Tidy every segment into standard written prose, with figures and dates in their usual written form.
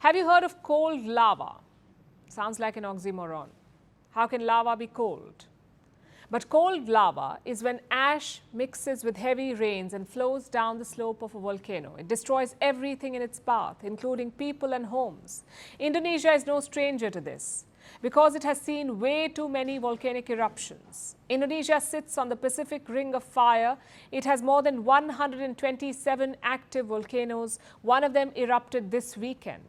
Have you heard of cold lava? Sounds like an oxymoron. How can lava be cold? But cold lava is when ash mixes with heavy rains and flows down the slope of a volcano. It destroys everything in its path, including people and homes. Indonesia is no stranger to this because it has seen way too many volcanic eruptions. Indonesia sits on the Pacific Ring of Fire. It has more than 127 active volcanoes. One of them erupted this weekend.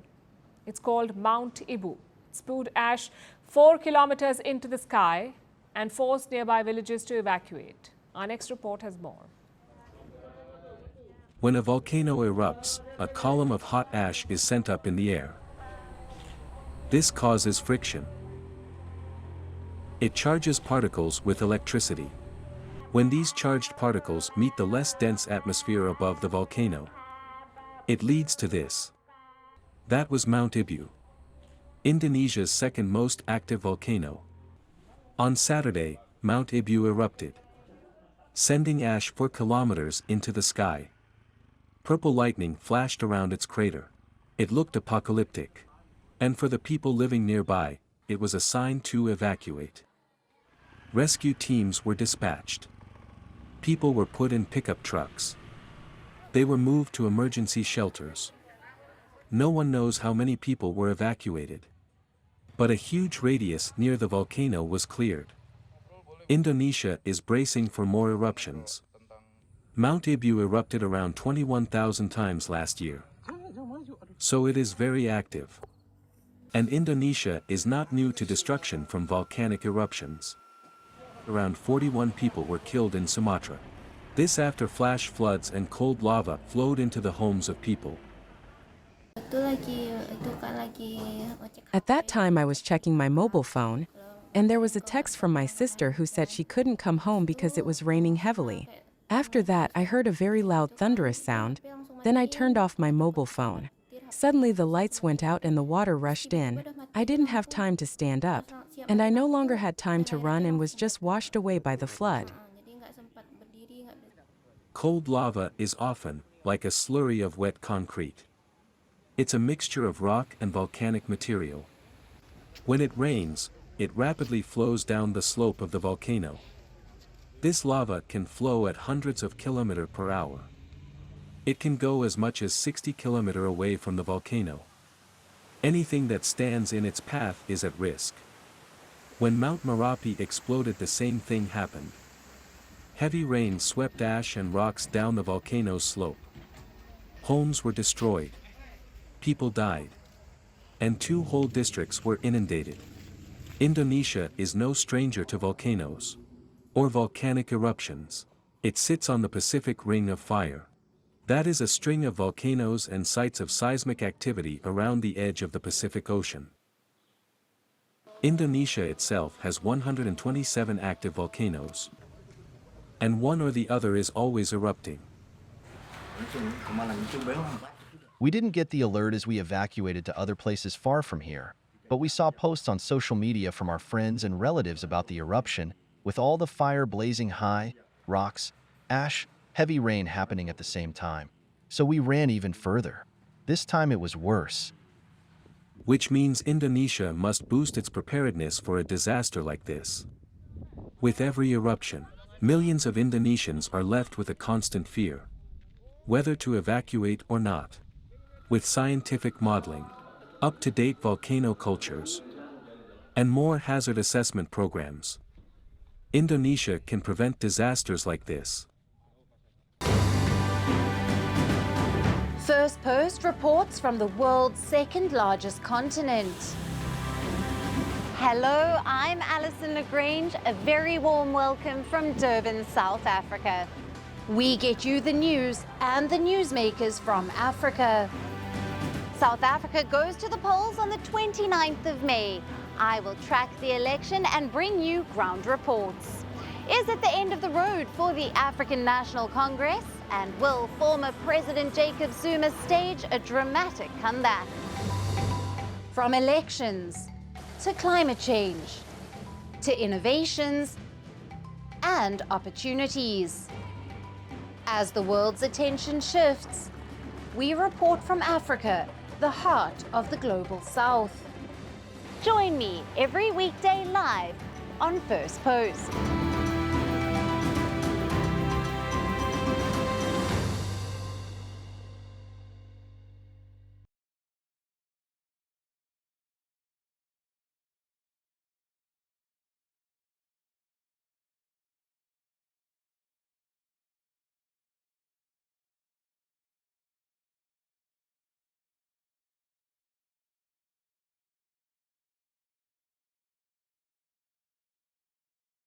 It's called Mount Ibu. It spewed ash 4 kilometers into the sky and forced nearby villages to evacuate. Our next report has more. When a volcano erupts, a column of hot ash is sent up in the air. This causes friction. It charges particles with electricity. When these charged particles meet the less dense atmosphere above the volcano, it leads to this. That was Mount Ibu, Indonesia's second most active volcano. On Saturday, Mount Ibu erupted, sending ash 4 kilometers into the sky. Purple lightning flashed around its crater. It looked apocalyptic. And for the people living nearby, it was a sign to evacuate. Rescue teams were dispatched. People were put in pickup trucks. They were moved to emergency shelters. No one knows how many people were evacuated. But a huge radius near the volcano was cleared. Indonesia is bracing for more eruptions. Mount Ibu erupted around 21,000 times last year. So it is very active. And Indonesia is not new to destruction from volcanic eruptions. Around 41 people were killed in Sumatra. This after flash floods and cold lava flowed into the homes of people. At that time I was checking my mobile phone, and there was a text from my sister who said she couldn't come home because it was raining heavily. After that I heard a very loud thunderous sound, then I turned off my mobile phone. Suddenly the lights went out and the water rushed in. I didn't have time to stand up, and I no longer had time to run and was just washed away by the flood. Cold lava is often like a slurry of wet concrete. It's a mixture of rock and volcanic material. When it rains, it rapidly flows down the slope of the volcano. This lava can flow at hundreds of kilometers per hour. It can go as much as 60 kilometers away from the volcano. Anything that stands in its path is at risk. When Mount Merapi exploded, the same thing happened. Heavy rain swept ash and rocks down the volcano's slope. Homes were destroyed. People died. And 2 whole districts were inundated. Indonesia is no stranger to volcanoes or volcanic eruptions. It sits on the Pacific Ring of Fire. That is a string of volcanoes and sites of seismic activity around the edge of the Pacific Ocean. Indonesia itself has 127 active volcanoes. And one or the other is always erupting. We didn't get the alert as we evacuated to other places far from here, but we saw posts on social media from our friends and relatives about the eruption, with all the fire blazing high, rocks, ash, heavy rain happening at the same time. So we ran even further. This time it was worse. Which means Indonesia must boost its preparedness for a disaster like this. With every eruption, millions of Indonesians are left with a constant fear, whether to evacuate or not. With scientific modeling, up-to-date volcano cultures, and more hazard assessment programs, Indonesia can prevent disasters like this. Firstpost reports from the world's second largest continent. Hello, I'm Alison LaGrange. A very warm welcome from Durban, South Africa. We get you the news and the newsmakers from Africa. South Africa goes to the polls on the 29th of May. I will track the election and bring you ground reports. Is it the end of the road for the African National Congress? And will former President Jacob Zuma stage a dramatic comeback? From elections to climate change to innovations and opportunities. As the world's attention shifts, we report from Africa the heart of the global south. Join me every weekday live on First Post.